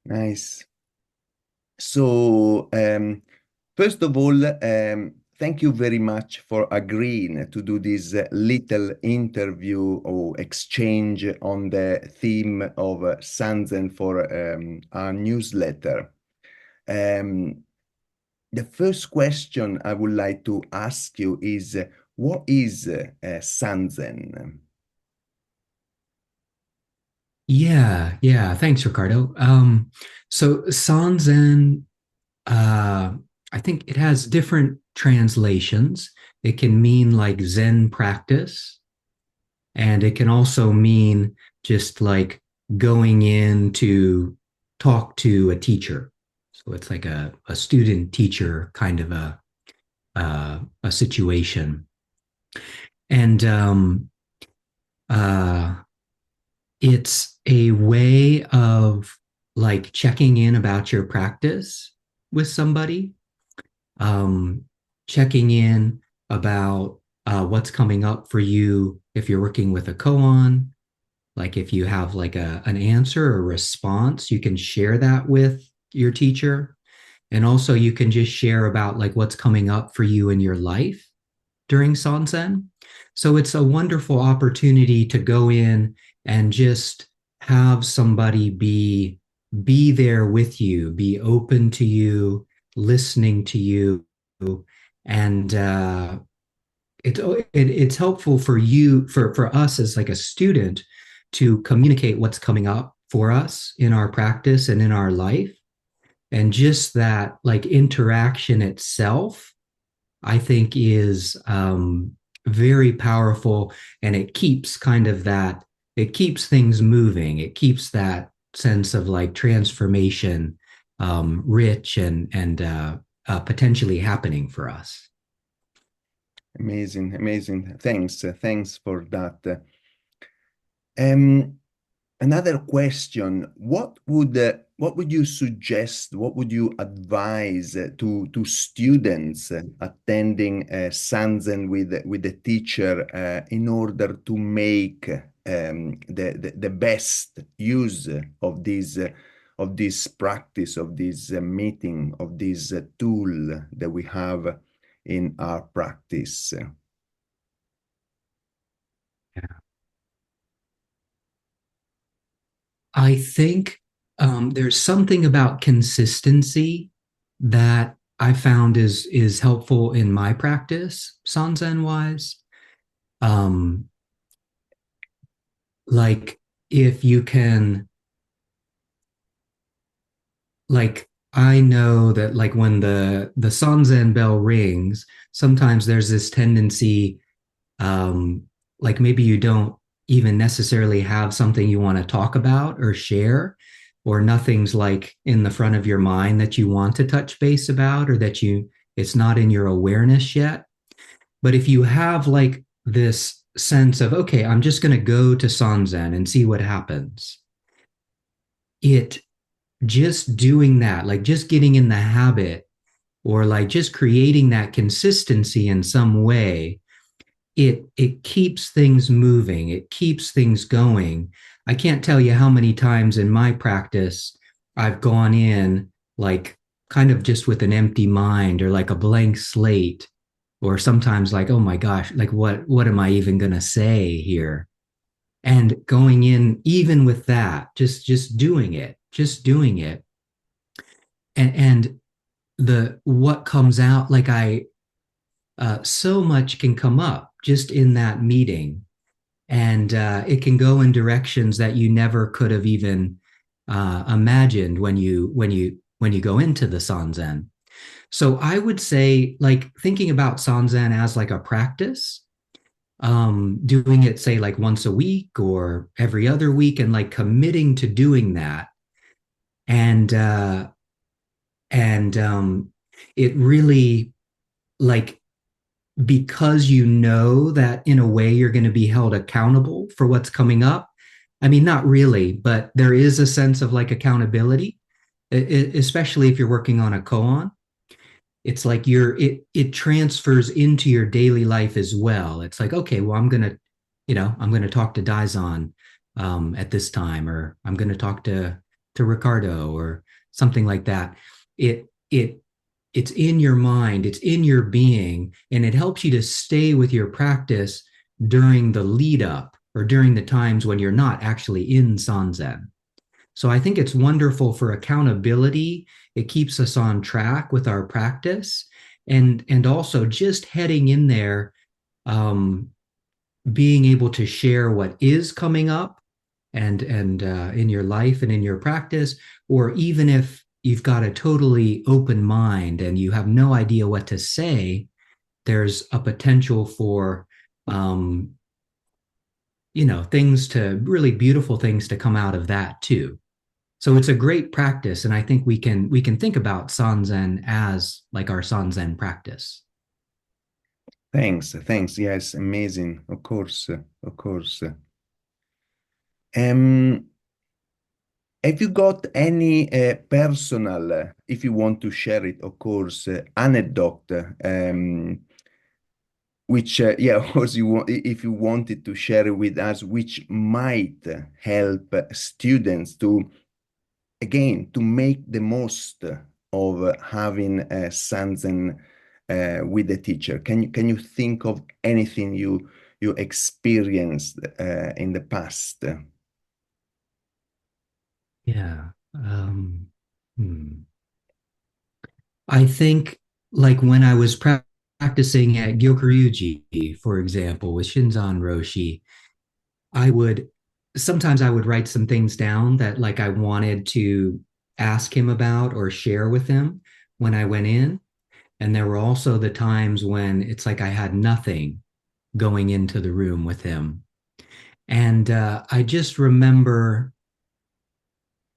Nice. So, first of all, thank you very much for agreeing to do this little interview or exchange on the theme of Sanzen for our newsletter. Um, the first question I would like to ask you is, what is Sanzen? Yeah. Thanks, Ricardo. So Sanzen, uh, I think it has different translations. It can mean like Zen practice, and it can also mean just like going in to talk to a teacher. So it's like a student teacher kind of a situation. And uh, it's a way of like checking in about your practice with somebody, um, checking in about what's coming up for you if you're working with a koan. Like if you have like an answer or response, you can share that with your teacher. And also you can just share about like what's coming up for you in your life during Sanzen. So it's a wonderful opportunity to go in and just have somebody be there with you, be open to you, listening to you, and it's helpful for you for us as like a student to communicate what's coming up for us in our practice and in our life, and just that like interaction itself I think is very powerful, and it keeps kind of that, it keeps things moving. It keeps that sense of like transformation rich and potentially happening for us. Amazing, amazing. Thanks for that. Um, Another question, what would you suggest, what would you advise to students attending Sanzen with the teacher in order to make the best use of this practice, of this meeting, of this tool that we have in our practice? I think there's something about consistency that I found is helpful in my practice, sanzen wise. Um, like if you can, like I know that like when the sanzen bell rings, sometimes there's this tendency, um, like maybe you don't even necessarily have something you want to talk about or share, or nothing's like in the front of your mind that you want to touch base about, or that you, it's not in your awareness yet. But if you have like this sense of, okay, I'm just going to go to sanzen and see what happens, it, just doing that, like just getting in the habit, or like just creating that consistency in some way, it keeps things moving, it keeps things going. I can't tell you how many times in my practice I've gone in like kind of just with an empty mind or like a blank slate, or sometimes like, oh my gosh, like what am I even going to say here, and going in even with that, just doing it, just doing it, and the what comes out, like I so much can come up just in that meeting, and it can go in directions that you never could have even imagined when you go into the sanzen. So I would say like thinking about sanzen as like a practice, doing it say like once a week or every other week, and like committing to doing that, and and it really, like, because you know that in a way you're going to be held accountable for what's coming up. I mean, not really, but there is a sense of like accountability, especially if you're working on a koan. It's like it transfers into your daily life as well. It's like, okay, well, I'm gonna talk to Daizan at this time, or I'm gonna talk to to Ricardo or something like that. It it's in your mind, it's in your being, and it helps you to stay with your practice during the lead up or during the times when you're not actually in Sanzen. So I think it's wonderful for accountability. It keeps us on track with our practice, and also just heading in there, um, being able to share what is coming up and in your life and in your practice, or even if you've got a totally open mind and you have no idea what to say, there's a potential for um, things to really beautiful things to come out of that too. So it's a great practice, and I think we can think about Sanzen as like our Sanzen practice. Thanks, thanks. Yes, amazing. Of course, of course. Um, have you got any personal, if you want to share it, of course, anecdote, which, yeah, of course, you want, if you wanted to share it with us, which might help students to, again, to make the most of having a Sanzen with the teacher. Can you think of anything you experienced in the past? Yeah. Hmm. I think like when I was practicing at Gyokuryuji, for example, with Shinzan Roshi, I would sometimes I would write some things down that like I wanted to ask him about or share with him when I went in. And there were also the times when it's like I had nothing going into the room with him. And I just remember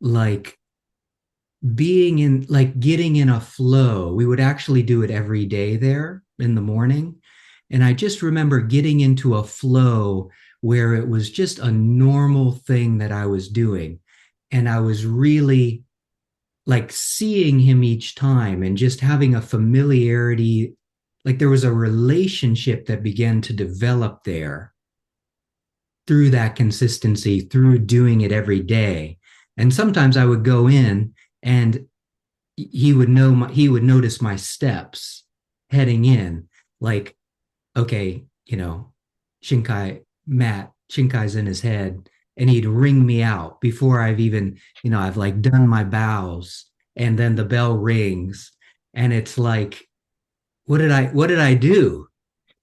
like being in, like getting in a flow. We would actually do it every day there in the morning. And I just remember getting into a flow where it was just a normal thing that I was doing. And I was really like seeing him each time and just having a familiarity. Like there was a relationship that began to develop there through that consistency, through doing it every day. And sometimes I would go in and he would notice my steps heading in, like, okay, Shinkai's in his head, and he'd ring me out before I've even, I've like done my bows, and then the bell rings, and it's like, what did I do?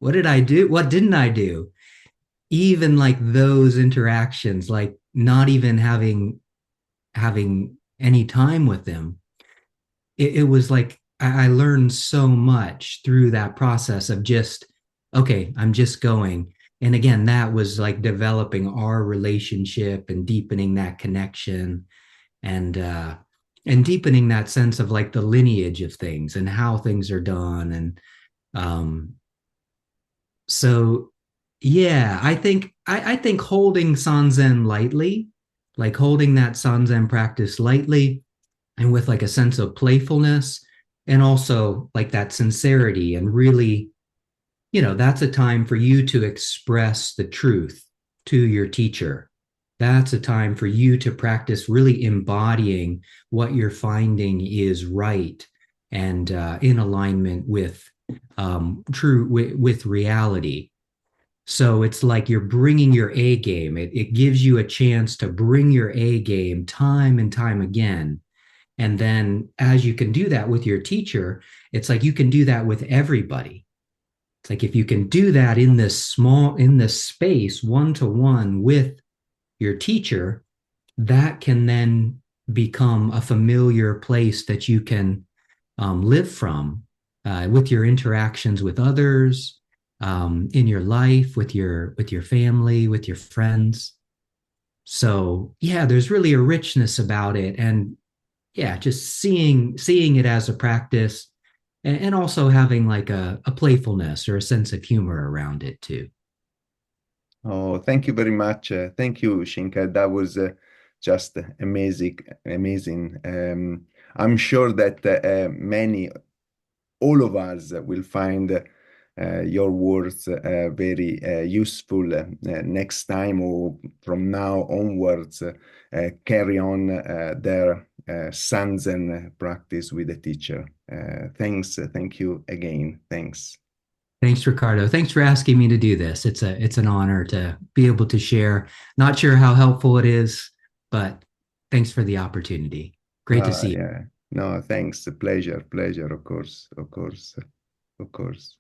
What did I do? What didn't I do? Even like those interactions, like not even having any time with them, it was like I learned so much through that process of just, okay, I'm just going. And again, that was like developing our relationship and deepening that connection and deepening that sense of like the lineage of things and how things are done. And um, so yeah, I think holding Sanzen lightly, like holding that Sanzen practice lightly and with like a sense of playfulness and also like that sincerity and really, that's a time for you to express the truth to your teacher. That's a time for you to practice really embodying what you're finding is right and in alignment with true with reality. So it's like you're bringing your A game. It gives you a chance to bring your A game time and time again. And then as you can do that with your teacher, it's like you can do that with everybody. It's like if you can do that in this space, one to one with your teacher, that can then become a familiar place that you can live from with your interactions with others, in your life, with your family, with your friends. So yeah, there's really a richness about it, and yeah, just seeing it as a practice and also having like a playfulness or a sense of humor around it too. Oh, thank you very much. Thank you, Shinka. That was just amazing, amazing. I'm sure that all of us will find your words very useful next time or from now onwards. Carry on their Sanzen practice with the teacher. Thanks. Thank you again. Thanks. Thanks, Ricardo. Thanks for asking me to do this. It's an honor to be able to share. Not sure how helpful it is, but thanks for the opportunity. Great to see you. Yeah. No, thanks. Pleasure. Pleasure, of course. Of course. Of course.